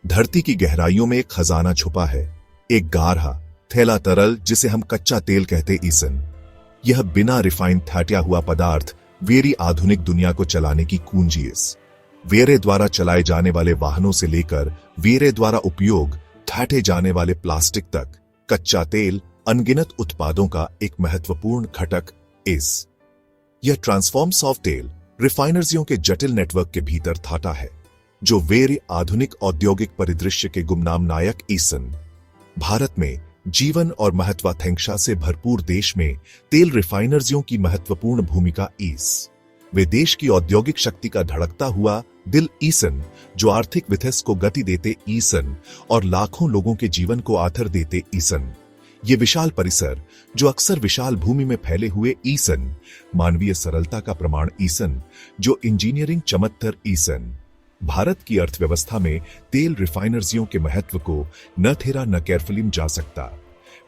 धरती की गहराइयों में एक खजाना छुपा है, एक गाढ़ा थैला तरल जिसे हम कच्चा तेल कहते ईसन। यह बिना रिफाइन थाटिया हुआ पदार्थ वेरी आधुनिक दुनिया को चलाने की कुंजी है। वेरे द्वारा चलाए जाने वाले वाहनों से लेकर वेरे द्वारा उपयोग ठाटे जाने वाले प्लास्टिक तक, कच्चा तेल अनगिनत उत्पादों का एक महत्वपूर्ण घटक इस। यह ट्रांसफॉर्म्स ऑफ तेल रिफाइनरियों के जटिल नेटवर्क के भीतर थाटा है, जो वेरे आधुनिक औद्योगिक परिदृश्य के गुमनाम नायक ईसन। भारत में जीवन और महत्वाकांक्षा से भरपूर देश में तेल रिफाइनरियों की महत्वपूर्ण भूमिका ईस। वे देश की औद्योगिक शक्ति का धड़कता हुआ दिल ईसन, जो आर्थिक विकास को गति देते ईसन और लाखों लोगों के जीवन को आधार देते ईसन। ये विशाल परिसर, जो अक्सर विशाल भूमि में फैले हुए ईसन, मानवीय सरलता का प्रमाण ईसन, जो इंजीनियरिंग चमत्कार ईसन। भारत की अर्थव्यवस्था में तेल रिफाइनरियों के महत्व को न थेरा न केयरफुली जा सकता।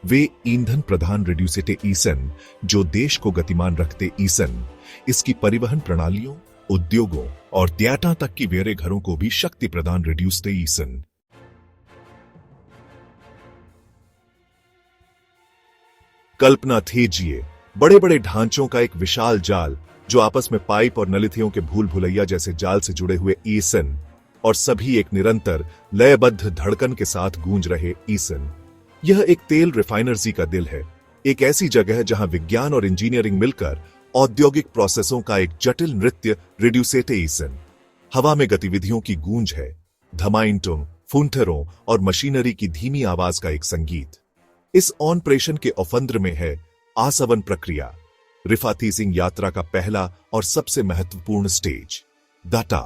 वे ईंधन प्रधान रिड्यूसेटे ईसन, जो देश को गतिमान रखते ईसन, इसकी परिवहन प्रणालियों, उद्योगों और त्याटा तक की वेरे घरों को भी शक्ति प्रदान रिड्यूसते ईसन। कल्पना कीजिए बड़े बड़े ढांचों का एक विशाल जाल, जो आपस में पाइप और नलिथियों के भूल भुलैया जैसे जाल से जुड़े हुए ईसन, और सभी एक निरंतर लयबद्ध धड़कन के साथ गूंज रहे ईसन। यह एक तेल रिफाइनरी का दिल है, एक ऐसी जगह जहां विज्ञान और इंजीनियरिंग मिलकर औद्योगिक प्रोसेसों का एक जटिल नृत्य रिड्यूसेटे ईसन। हवा में गतिविधियों की गूंज है, धमाइंटों, फुंटरों और मशीनरी की धीमी आवाज का एक संगीत। इस ऑपरेशन के औफंद्र में है आसवन प्रक्रिया, रिफाथीसिंग यात्रा का पहला और सबसे महत्वपूर्ण स्टेज। डाटा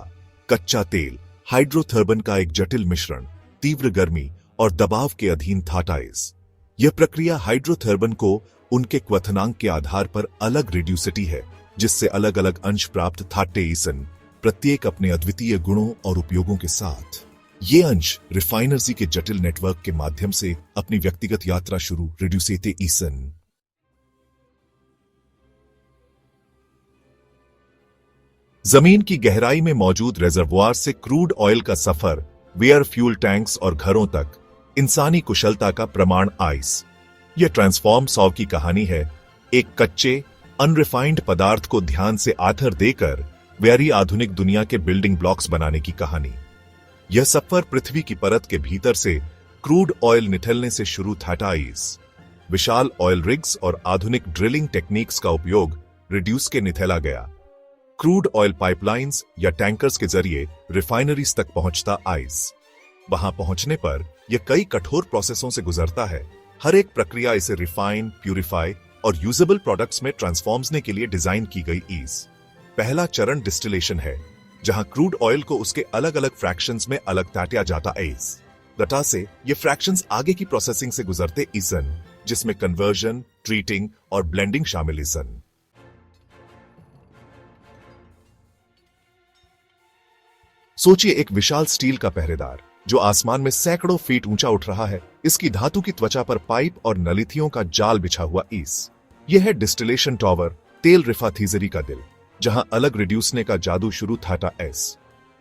कच्चा तेल हाइड्रोथर्बन का एक जटिल मिश्रण, तीव्र गर्मी और दबाव के अधीन थाटाइज। यह प्रक्रिया हाइड्रोथर्बन को उनके क्वथनांक के आधार पर अलग रिड्यूसिटी है, जिससे अलग अलग अंश प्राप्त थाटे ईसन, प्रत्येक अपने अद्वितीय गुणों और उपयोगों के साथ। ये अंश रिफाइनरी के जटिल नेटवर्क के माध्यम से अपनी व्यक्तिगत यात्रा शुरू रिड्यूसेटे ईसन। जमीन की गहराई में मौजूद रिजर्वोयर से क्रूड ऑयल का सफर वेयर फ्यूल टैंक्स और घरों तक, इंसानी कुशलता का प्रमाण आइस। यह ट्रांसफॉर्म्स ऑफ की कहानी है, एक कच्चे अनरिफाइंड पदार्थ को ध्यान से आधार देकर वेरी आधुनिक दुनिया के बिल्डिंग ब्लॉक्स बनाने की कहानी। यह सफर पृथ्वी की परत के भीतर से क्रूड ऑयल निकलने से शुरू थाटा आइस। विशाल ऑयल रिग्स और आधुनिक ड्रिलिंग टेक्निक्स का उपयोग रिड्यूस के निथला गया। क्रूड ऑयल पाइपलाइंस या टैंकर्स के जरिए रिफाइनरीज तक पहुंचता आइस। वहां पहुंचने पर यह कई कठोर प्रोसेसों से गुजरता है। हर एक प्रक्रिया इसे रिफाइन, प्यूरिफाई और यूजेबल प्रोडक्ट्स में ट्रांसफॉर्मने के लिए डिजाइन की गई ईज। पहला चरण डिस्टिलेशन है, जहां क्रूड ऑयल को उसके अलग अलग फ्रैक्शंस में अलग ताटिया जाता है। डटा से ये फ्रैक्शंस आगे की प्रोसेसिंग से गुजरते ईसन, जिसमें कन्वर्जन, ट्रीटिंग और ब्लेंडिंग शामिल ईसन। सोचिए एक विशाल स्टील का पहरेदार, जो आसमान में सैकड़ों फीट ऊंचा उठ रहा है। इसकी धातु की त्वचा पर पाइप और नलिथियों का जाल बिछा हुआ ईस। यह है डिस्टिलेशन टावर, तेल रिफाथीजरी का दिल, जहां अलग रिड्यूसने का जादू शुरू थाटा एस।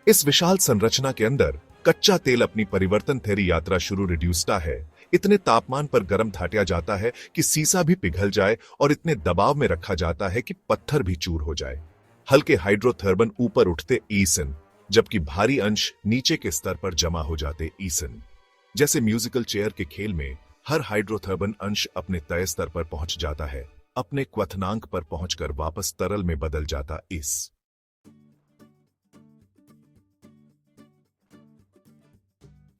इस विशाल संरचना के अंदर कच्चा तेल अपनी परिवर्तन थेरी यात्रा शुरू रिड्यूसता है। इतने तापमान पर गर्म थाटिया जाता है कि सीसा भी पिघल जाए, और इतने दबाव में रखा जाता है कि पत्थर भी चूर हो जाए। हल्के हाइड्रोथर्बन ऊपर उठते ईसन, जबकि भारी अंश नीचे के स्तर पर जमा हो जाते ईसन। जैसे म्यूजिकल चेयर के खेल में हर हाइड्रोथर्बन अंश अपने तय स्तर पर पहुंच जाता है, अपने क्वथनांक पर पहुंचकर वापस तरल में बदल जाता इस।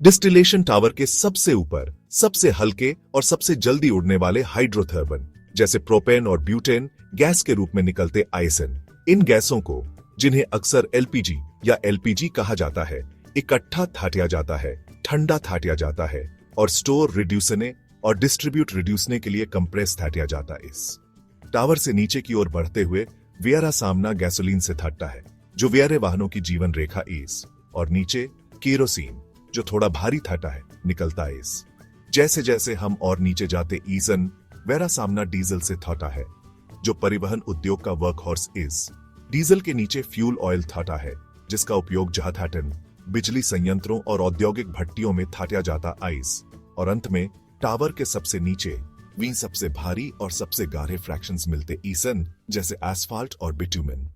डिस्टिलेशन टावर के सबसे ऊपर सबसे हल्के और सबसे जल्दी उड़ने वाले हाइड्रोथर्बन, जैसे प्रोपेन और ब्यूटेन, गैस के रूप में निकलते आइसन। इन गैसों को, जिन्हें अक्सर एलपीजी या एलपीजी कहा जाता है, इकट्ठा थाटिया जाता है, ठंडा थाटिया जाता है और स्टोर रिड्यूसने और डिस्ट्रीब्यूट रिड्यूसने के लिए कंप्रेस थाटिया जाता है। इस टावर से नीचे की ओर बढ़ते हुए वेरा सामना गैसोलीन से थटता है, जो वेरे वाहनों की जीवन रेखा इस, और नीचे केरोसिन, जो थोड़ा भारी थाटा है, निकलता है इस। जैसे जैसे हम और नीचे जाते ईसन, वेरा सामना डीजल से थटा है, जो परिवहन उद्योग का वर्क हॉर्स इस। डीजल के नीचे फ्यूल ऑयल थाटा है, जिसका उपयोग जहाथाटन, बिजली संयंत्रों और औद्योगिक भट्टियों में थाटा जाता आइस, और अंत में टावर के सबसे नीचे वी सबसे भारी और सबसे गाढ़े फ्रैक्शंस मिलते ईसन, जैसे एस्फाल्ट और बिटुमेन।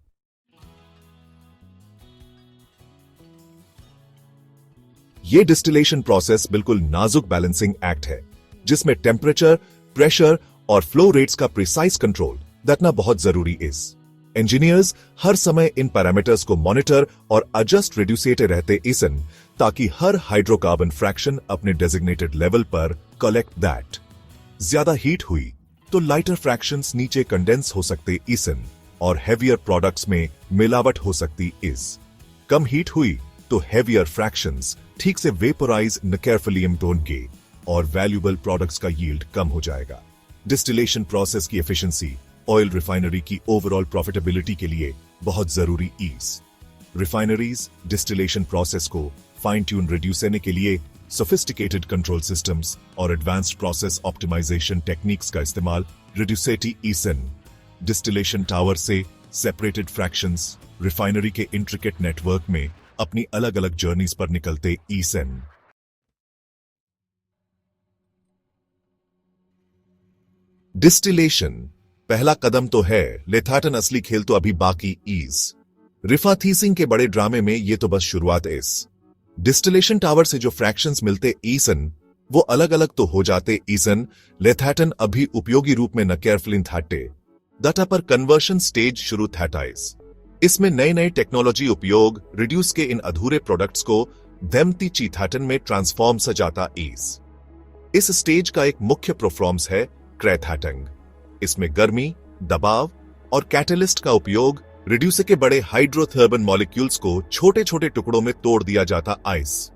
ये डिस्टिलेशन प्रोसेस बिल्कुल नाजुक बैलेंसिंग एक्ट है, जिसमें टेम्परेचर, प्रेशर और फ्लो रेट्स का प्रिसाइज कंट्रोल रखना बहुत जरूरी इस। इंजीनियर्स हर समय इन पैरामीटर्स को मॉनिटर और एडजस्ट रिड्यूसेटे रहते इसन, ताकि हर हाइड्रोकार्बन फ्रैक्शन अपने डेजिग्नेटेड लेवल पर कलेक्ट दैट। ज्यादा हीट हुई तो लाइटर फ्रैक्शंस नीचे कंडेंस हो सकते इसन और हेवियर प्रोडक्ट्स में मिलावट हो सकती इस। कम हीट हुई तो हेवियर फ्रैक्शंस ठीक से वेपोराइज न केयरफुली होंगे और वैल्यूएबल प्रोडक्ट्स का यील्ड कम हो जाएगा। डिस्टिलेशन प्रोसेस की एफिशिएंसी ऑयल रिफाइनरी की ओवरऑल प्रॉफिटेबिलिटी के लिए बहुत जरूरी इस। रिफाइनरीज डिस्टिलेशन प्रोसेस को फाइन ट्यून रिड्यूस करने के लिए सोफिस्टिकेटेड कंट्रोल सिस्टम्स और एडवांस्ड प्रोसेस ऑप्टिमाइजेशन टेक्निक्स का इस्तेमाल रिड्यूसेटी ईसन। डिस्टिलेशन टावर से सेपरेटेड फ्रैक्शंस रिफाइनरी के इंट्रिकेट नेटवर्क में अपनी अलग अलग जर्नीज पर निकलते ईसन। डिस्टिलेशन पहला कदम तो है, लेथाटन असली खेल तो अभी बाकी ईज। रिफा थीसिंग के बड़े ड्रामे में ये तो बस शुरुआत इस। डिस्टिलेशन टावर से जो फ्रैक्शंस मिलते ईसन वो अलग अलग तो हो जाते ईसन, लेथाटन अभी उपयोगी रूप में न केयरफुलिन थाटे डाटा पर कन्वर्शन स्टेज शुरू थाटाइस। इसमें नए नए टेक्नोलॉजी उपयोग रिड्यूस के इन अधूरे प्रोडक्ट्स को देमती चीथाटन में ट्रांसफॉर्म सजाता ईस। इस स्टेज का एक मुख्य प्रोफॉर्म्स है क्रेथाटंग। इसमें गर्मी, दबाव और कैटलिस्ट का उपयोग रिड्यूस के बड़े हाइड्रोथर्बन मॉलिक्यूल्स को छोटे छोटे टुकड़ों में तोड़ दिया जाता आइस।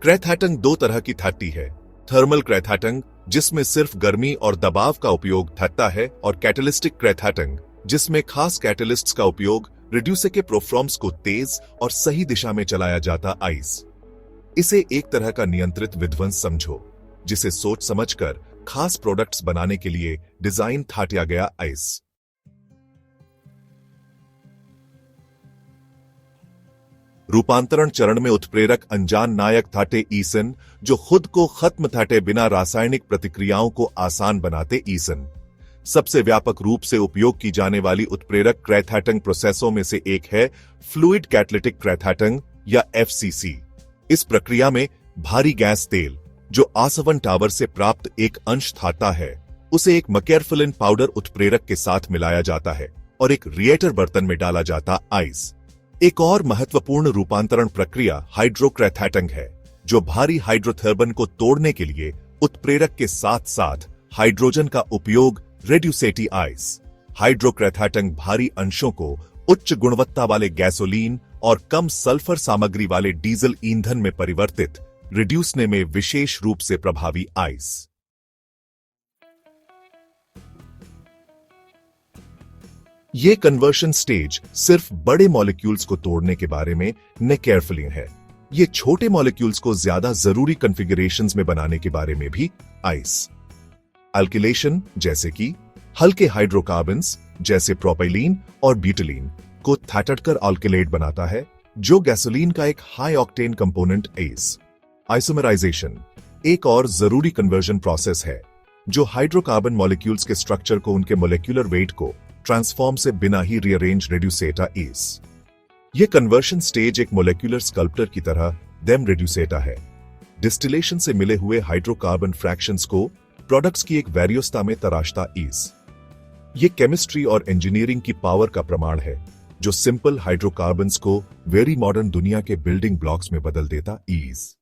क्रेथाटंग दो तरह की थाती है, थर्मल क्रेथाटंग जिसमें सिर्फ गर्मी और दबाव का उपयोग थाता है, और कैटलिस्टिक क्रेथाटंग जिसमें खास कैटलिस्ट्स का उपयोग रिड्यूस के प्रोफॉर्म्स को तेज और सही दिशा में चलाया जाता आइस। इसे एक तरह का नियंत्रित विध्वंस समझो, जिसे सोच समझकर खास प्रोडक्ट्स बनाने के लिए डिजाइन थाटिया गया आइस। रूपांतरण चरण में उत्प्रेरक अनजान नायक थाटे ईसन, जो खुद को खत्म थाटे बिना रासायनिक प्रतिक्रियाओं को आसान बनाते ईसन। सबसे व्यापक रूप से उपयोग की जाने वाली उत्प्रेरक क्रेथाटंग प्रोसेसों में से एक है फ्लूइड कैटलिटिक क्रेथाटंग या एफसीसी। इस प्रक्रिया में भारी गैस तेल जो आसवन टावर से प्राप्त एक अंश थाता है, उसे एक मकेरफुलिन पाउडर उत्प्रेरक के साथ मिलाया जाता है और एक रिएटर बर्तन में डाला जाता आइस। एक और महत्वपूर्ण रूपांतरण प्रक्रिया हाइड्रोक्रेथाटंग है, जो भारी हाइड्रोथर्बन को तोड़ने के लिए उत्प्रेरक के साथ साथ हाइड्रोजन का उपयोग रेड्यूसेटी आइस। हाइड्रोक्रेथाटंग भारी अंशों को उच्च गुणवत्ता वाले गैसोलीन और कम सल्फर सामग्री वाले डीजल ईंधन में परिवर्तित रिड्यूसने में विशेष रूप से प्रभावी आइस। ये कन्वर्शन स्टेज सिर्फ बड़े मॉलिक्यूल्स को तोड़ने के बारे में न केयरफुली है, ये छोटे मॉलिक्यूल्स को ज्यादा जरूरी कॉन्फ़िगरेशंस में बनाने के बारे में भी आइस। अल्किलेशन जैसे कि हल्के हाइड्रोकार्बन्स जैसे प्रोपाइलीन और ब्यूटिलीन को थाटकर अल्किलेट बनाता है, जो गैसोलीन का एक हाई ऑक्टेन कंपोनेंट एस। आइसोमराइजेशन एक और जरूरी कन्वर्जन प्रोसेस है, जो हाइड्रोकार्बन मॉलिक्यूल्स के स्ट्रक्चर को उनके मोलिकुलर वेट को ट्रांसफॉर्म से बिना ही रीअरेंज रेड्यूसेटा इस। यह कन्वर्शन स्टेज एक मोलिकुलर स्कल्पटर की तरह देम रेड्यूसेटा है। डिस्टिलेशन से मिले हुए हाइड्रोकार्बन फ्रैक्शंस को प्रोडक्ट्स की एक वैरियोस्ता में तराशता इस। यह केमिस्ट्री और इंजीनियरिंग की पावर का प्रमाण है, जो सिंपल हाइड्रोकार्बन्स को वेरी मॉडर्न दुनिया के बिल्डिंग ब्लॉक्स में बदल देता इस।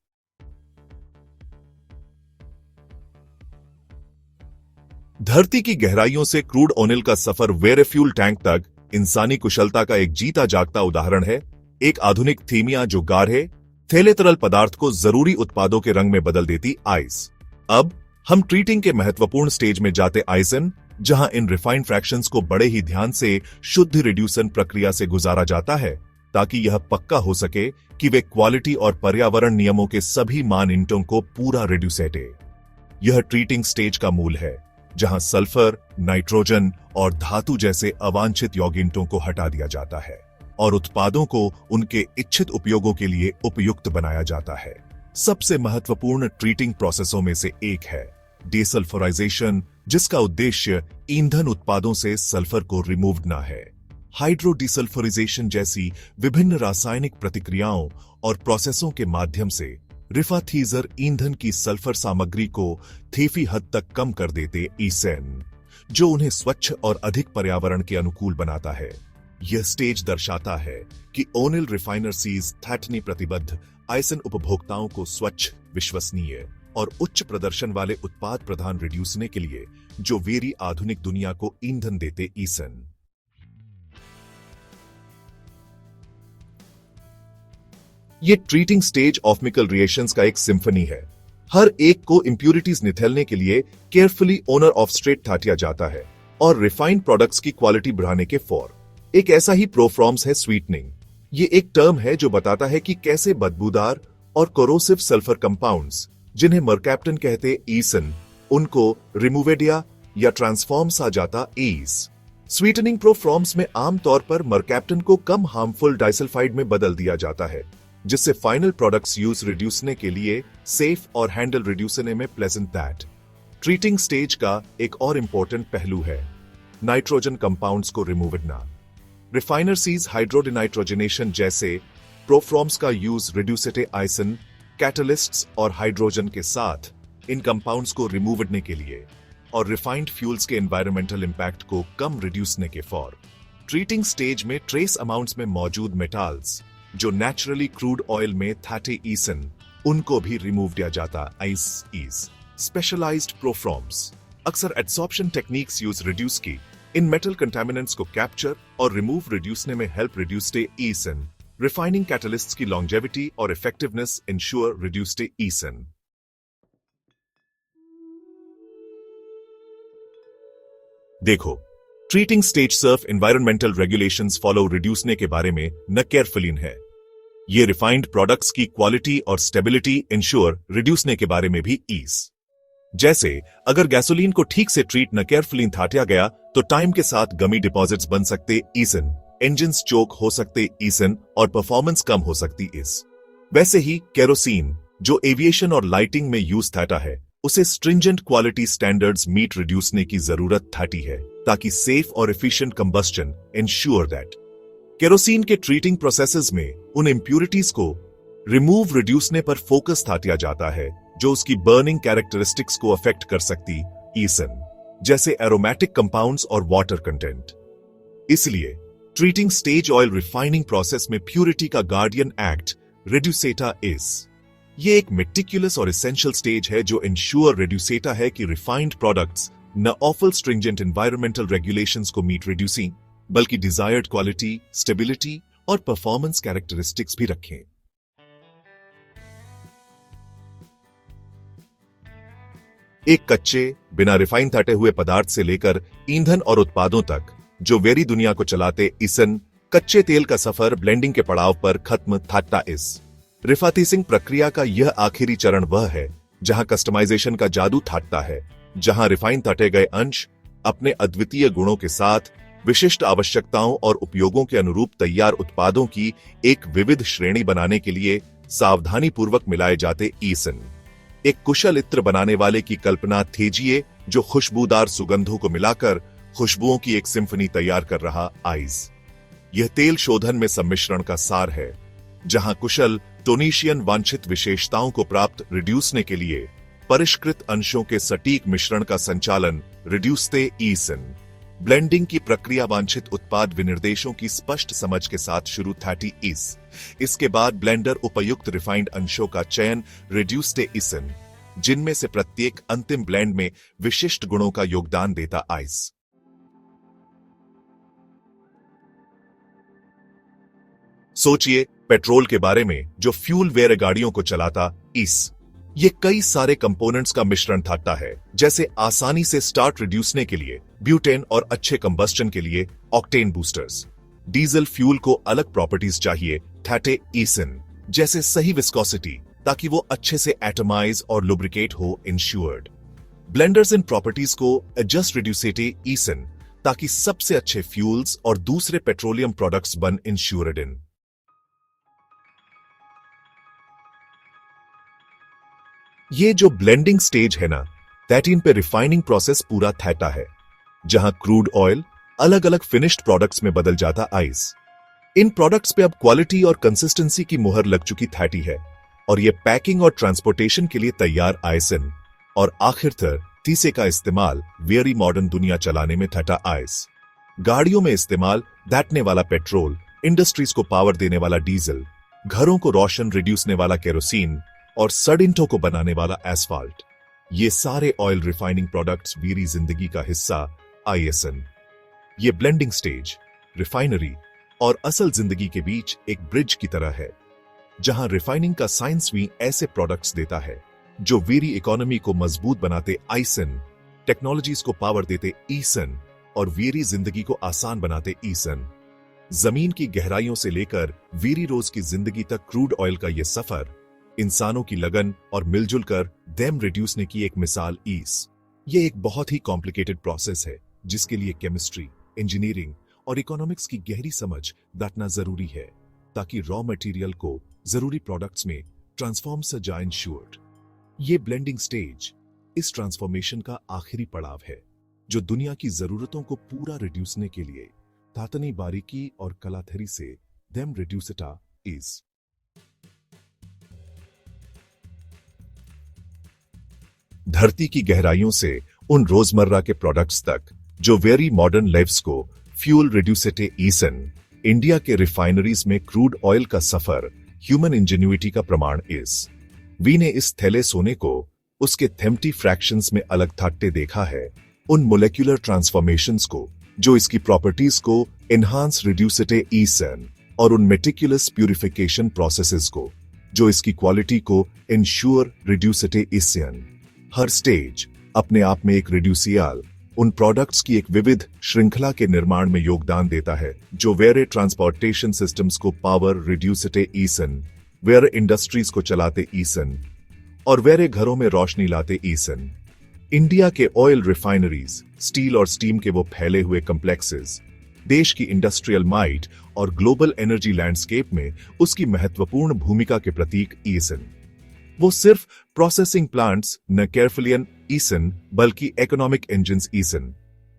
धरती की गहराइयों से क्रूड ऑयल का सफर वेरेफ्यूल टैंक तक इंसानी कुशलता का एक जीता जागता उदाहरण है। एक आधुनिक थीमिया जो गाढ़े थैले तरल पदार्थ को जरूरी उत्पादों के रंग में बदल देती आइस। अब हम ट्रीटिंग के महत्वपूर्ण स्टेज में जाते आइसन, जहां इन रिफाइंड फ्रैक्शंस को बड़े ही ध्यान से शुद्ध रिड्यूसन प्रक्रिया से गुजारा जाता है, ताकि यह पक्का हो सके कि वे क्वालिटी और पर्यावरण नियमों के सभी मानदंडों को पूरा रिड्यूसेटे। यह ट्रीटिंग स्टेज का मूल है, जहां सल्फर, नाइट्रोजन और धातु जैसे अवांछित यौगिकों को हटा दिया जाता है। और उत्पादों को उनके इच्छित उपयोगों के लिए उपयुक्त बनाया जाता है। सबसे महत्वपूर्ण ट्रीटिंग प्रोसेसों में से एक है डेसल्फराइजेशन, जिसका उद्देश्य ईंधन उत्पादों से सल्फर को रिमूव करना है। हाइड्रोडिसल्फराइजेशन जैसी विभिन्न रासायनिक प्रतिक्रियाओं और प्रोसेसों के माध्यम से रिफाथीजर ईंधन की सल्फर सामग्री को काफी हद तक कम कर देते ईसेन, जो उन्हें स्वच्छ और अधिक पर्यावरण के अनुकूल बनाता है। यह स्टेज दर्शाता है कि ओनिल रिफाइनर्सीज थैटनी प्रतिबद्ध आइसन उपभोक्ताओं को स्वच्छ, विश्वसनीय और उच्च प्रदर्शन वाले उत्पाद प्रदान रिड्यूसने के लिए जो वेरी आधुनिक दुनिया को ईंधन देते ईसन। ये treating stage of chemical reactions का एक सिम्फनी है। हर एक को इंप्यूरिटीज निथलने के लिए केयरफुली ओनर ऑफ स्ट्रेट थाटिया जाता है और रिफाइंड प्रोडक्ट्स की क्वालिटी बढ़ाने के फॉर एक ऐसा ही प्रोफॉर्म्स है स्वीटनिंग। ये एक टर्म है जो बताता है कि कैसे बदबूदार और कोरोसिव सल्फर कंपाउंड्स, जिन्हें मरकैप्टन कहते ईसन, उनको रिमूवेडिया या ट्रांसफॉर्म्स आ जाता ईस। स्वीटनिंग प्रोफॉर्म्स में आमतौर पर मरकैप्टन को कम हार्मफुल डाइसल्फाइड में बदल दिया जाता है, जिससे फाइनल प्रोडक्ट्स यूज रिड्यूसने के लिए सेफ और हैंडल रिड्यूसने में प्लेजेंट दैट। ट्रीटिंग स्टेज का एक और इंपॉर्टेंट पहलू है नाइट्रोजन कंपाउंड्स को रिमूव करना। रिफाइनर्सीज हाइड्रोडिनाइट्रोजनेशन जैसे प्रोफॉर्म्स का यूज रिड्यूसेटे आइसन, कैटलिस्ट्स और हाइड्रोजन के साथ इन कंपाउंड्स को रिमूव करने के लिए और रिफाइंड फ्यूल्स के एनवायरमेंटल इंपैक्ट को कम रिड्यूसने के फॉर। ट्रीटिंग स्टेज में ट्रेस अमाउंट्स में मौजूद मेटाल्स जो नेचुरली क्रूड ऑयल में थाटे ईसन, उनको भी रिमूव किया जाता इज स्पेशलाइज्ड प्रोफॉर्म्स। अक्सर एडसॉर्प्शन टेक्निक्स यूज रिड्यूस की इन मेटल कंटामिनेंट्स को कैप्चर और रिमूव रिड्यूसने में हेल्प रिड्यूस्टे ईसन। रिफाइनिंग कैटलिस्ट्स की लॉन्जेविटी और इफेक्टिवनेस इंश्योर रिड्यूस्टे ईसन। देखो, ट्रीटिंग स्टेज सर्फ एनवायरमेंटल रेगुलेशंस फॉलो रिड्यूसने के बारे में न केयरफुलिन है। ये रिफाइंड प्रोडक्ट्स की क्वालिटी और स्टेबिलिटी इंश्योर रिड्यूसने के बारे में भी ईज। जैसे अगर गैसोलीन को ठीक से ट्रीट न केयरफुलिन थाटिया गया तो टाइम के साथ गमी डिपॉजिट्स बन सकते ईसन, इंजन्स चोक हो सकते ईसन और परफॉर्मेंस कम हो सकती इस। वैसे ही केरोसिन जो एविएशन और लाइटिंग में यूज थाटा है, उसे स्ट्रिंजेंट क्वालिटी स्टैंडर्ड्स मीट रिड्यूसने की जरूरत थाटी है ताकि सेफ और efficient combustion ensure that. Kerosene के ट्रीटिंग प्रोसेसेस में उन इंप्यूरिटीज को रिमूव रिड्यूसने पर फोकस थाटिया जाता है जो उसकी बर्निंग कैरेक्टरिस्टिक्स को अफेक्ट कर सकती ईसन, जैसे एरोमेटिक कंपाउंड्स और वाटर कंटेंट। इसलिए treating stage oil refining process में प्यूरिटी का गार्डियन एक्ट रिड्यूसेटा इज। ये एक मेटिकुलस और एसेंशियल स्टेज है जो इंश्योर रिड्यूसेटा है कि रिफाइंड प्रोडक्ट्स न ऑफल स्ट्रिंजेंट एनवायरमेंटल रेगुलेशंस को मीट रिड्यूसिंग, बल्कि डिजायर्ड क्वालिटी, स्टेबिलिटी और परफॉर्मेंस कैरेक्टरिस्टिक्स भी रखें। एक कच्चे, बिना रिफाइन थाटे हुए पदार्थ से लेकर ईंधन और उत्पादों तक जो वेरी दुनिया को चलाते ईसन, कच्चे तेल का सफर ब्लेंडिंग के पड़ाव पर खत्म थाटा इस। रिफाथीसिंग प्रक्रिया का यह आखिरी चरण वह है जहां कस्टमाइजेशन का जादू थाटता है, जहां रिफाइन तटे गए अंश अपने अद्वितीय गुणों के साथ विशिष्ट आवश्यकताओं और उपयोगों के अनुरूप तैयार उत्पादों की एक विविध श्रेणी बनाने के लिए सावधानी पूर्वक मिलाए जाते ईसन। एक कुशल इत्र बनाने वाले की कल्पना थीजिए जो खुशबूदार सुगंधों को मिलाकर खुशबुओं की एक सिम्फनी तैयार कर रहा आइज। यह तेल शोधन में सम्मिश्रण का सार है, जहां कुशल टोनीशियन वांछित विशेषताओं को प्राप्त रिड्यूसने के लिए परिष्कृत अंशों के सटीक मिश्रण का संचालन रिड्यूसते ईसन। ब्लेंडिंग की प्रक्रिया वांछित उत्पाद विनिर्देशों की स्पष्ट समझ के साथ शुरू थाटी इस। इसके बाद ब्लेंडर उपयुक्त रिफाइंड अंशों का चयन रिड्यूसते ईसन, जिनमें से प्रत्येक अंतिम ब्लेंड में विशिष्ट गुणों का योगदान देता आइस। सोचिए पेट्रोल के बारे में जो फ्यूल वेयर गाड़ियों को चलाता इस। ये कई सारे कंपोनेंट्स का मिश्रण थाटता है, जैसे आसानी से स्टार्ट रिड्यूसने के लिए ब्यूटेन और अच्छे कंबस्टन के लिए ऑक्टेन बूस्टर्स। डीजल फ्यूल को अलग प्रॉपर्टीज चाहिए थाटे ईसन, जैसे सही विस्कोसिटी ताकि वो अच्छे से एटमाइज और लुब्रिकेट हो इंश्योर्ड। ब्लेंडर्स इन प्रॉपर्टीज को एडजस्ट रिड्यूसेटे ईसन ताकि सबसे अच्छे फ्यूल्स और दूसरे पेट्रोलियम प्रोडक्ट्स बन इंश्योर्ड इन। ये जो ब्लेंडिंग स्टेज है ना, 13 पे रिफाइनिंग प्रोसेस पूरा थैटा है, जहां क्रूड ऑयल अलग अलग फिनिश्ड प्रोडक्ट्स में बदल जाता आइस। इन प्रोडक्ट्स पे अब क्वालिटी और कंसिस्टेंसी की मुहर लग चुकी थैटी है, और ये पैकिंग और ट्रांसपोर्टेशन के लिए तैयार आइसन। और आखिरकार तीसरे का इस्तेमाल वेरी मॉडर्न दुनिया चलाने में थटा आइस। गाड़ियों में इस्तेमाल दैटने वाला पेट्रोल, इंडस्ट्रीज को पावर देने वाला डीजल, घरों को रोशन रिड्यूसने वाला केरोसिन और सडिंटो को बनाने वाला एसफाल्ट। ये सारे ऑयल रिफाइनिंग प्रोडक्ट्स मेरी जिंदगी का हिस्सा आईएसएन। ये ब्लेंडिंग स्टेज, रिफाइनरी और असल जिंदगी के बीच एक ब्रिज की तरह है, जहां रिफाइनिंग का साइंस भी ऐसे प्रोडक्ट्स देता है जो वेरी इकोनॉमी को मजबूत बनाते आइसन, टेक्नोलॉजीज को पावर देते ईसन और वेरी जिंदगी को आसान बनाते ईसन। जमीन की गहराइयों से लेकर वेरी रोज की जिंदगी तक क्रूड ऑयल का यह सफर इंसानों की लगन और मिलजुल कर डेम रिड्यूसने की एक मिसाल ईस। ये एक बहुत ही कॉम्प्लिकेटेड प्रोसेस है, जिसके लिए केमिस्ट्री, इंजीनियरिंग और इकोनॉमिक्स की गहरी समझ दाटना जरूरी है, ताकि रॉ मटेरियल को जरूरी प्रोडक्ट्स में ट्रांसफॉर्म से जाए इंश्योर्ड। ये ब्लेंडिंग स्टेज इस ट्रांसफॉर्मेशन का आखिरी पड़ाव है, जो दुनिया की जरूरतों को पूरा रिड्यूसने के लिए तातनी बारीकी और कलाथरी से डेम रिड्यूसटा इज। धरती की गहराइयों से उन रोजमर्रा के प्रोडक्ट्स तक जो वेरी मॉडर्न लाइफ्स को फ्यूल रिड्यूसेटे ईसन, इंडिया के रिफाइनरीज में क्रूड ऑयल का सफर ह्यूमन इंजेन्युइटी का प्रमाण इस। वी ने इस थैले सोने को उसके थेम्प्टी फ्रैक्शंस में अलग थाटते देखा है, उन मोलेक्युलर ट्रांसफॉर्मेशंस को जो इसकी प्रॉपर्टीज को एनहांस रिड्यूसेटे ईसन, और उन मेटिकुलस प्यूरिफिकेशन प्रोसेसेस को जो इसकी क्वालिटी को इंश्योर रिड्यूसेटे ईसन। हर स्टेज अपने आप में एक रिड्यूसियल उन प्रोडक्ट्स की एक विविध श्रृंखला के निर्माण में योगदान देता है, जो वेरे ट्रांसपोर्टेशन सिस्टम्स को पावर रिड्यूसेटे ईसन, वेरे इंडस्ट्रीज को चलाते ईसन और वेरे घरों में रोशनी लाते ईसन। इंडिया के ऑयल रिफाइनरीज, स्टील और स्टीम के वो फैले हुए कम्प्लेक्सेस, देश की इंडस्ट्रियल माइट और ग्लोबल एनर्जी लैंडस्केप में उसकी महत्वपूर्ण भूमिका के प्रतीक ईसन। वो सिर्फ प्रोसेसिंग प्लांट्स न केयरफुलियन ईसन, बल्कि इकोनॉमिक इंजन्स ईसन,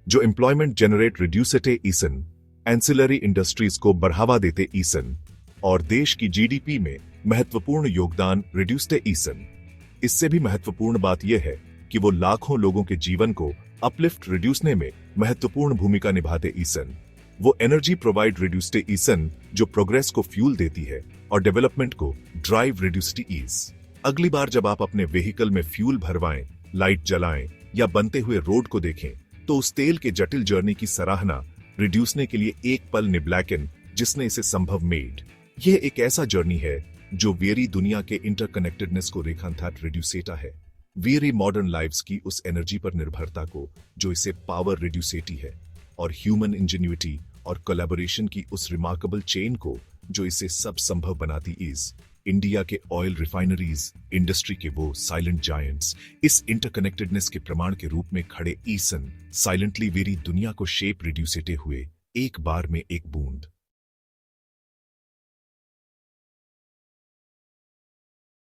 जो एम्प्लॉयमेंट जनरेट रिड्यूसेटे ईसन, एंसिलरी इंडस्ट्रीज को बढ़ावा देते ईसन और देश की जीडीपी में महत्वपूर्ण योगदान रिड्यूस्टे ईसन। इससे भी महत्वपूर्ण बात यह है कि वो लाखों लोगों के जीवन को अपलिफ्ट रिड्यूसने में महत्वपूर्ण भूमिका निभाते ईसन। वो एनर्जी प्रोवाइड रिड्यूस्टे ईसन, जो प्रोग्रेस को फ्यूल देती है और डेवलपमेंट को ड्राइव रिड्यूस्टे ईस। अगली बार जब आप अपने व्हीकल में फ्यूल भरवाएं, लाइट जलाएं या बनते हुए रोड को देखें, तो उस तेल के जटिल जर्नी की सराहना रिड्यूसने के लिए एक पल निब्लैकन, जिसने इसे संभव मेड। यह एक ऐसा जर्नी है जो वेरी दुनिया के इंटरकनेक्टेडनेस को रेखांकित रिड्यूसेटा है, वेरी मॉडर्न लाइव्स की उस एनर्जी पर निर्भरता को जो इसे पावर रिड्यूसेटी है, और ह्यूमन इंजेन्युइटी और कोलैबोरेशन की उस रिमार्केबल चेन को जो इसे सब संभव बनाती इज। इंडिया के ऑयल रिफाइनरीज, इंडस्ट्री के वो साइलेंट जायंट्स, इस इंटरकनेक्टेडनेस के प्रमाण के रूप में खड़े ईसन, साइलेंटली वेरी दुनिया को शेप रिड्यूसेटे हुए एक बार में एक बूंद।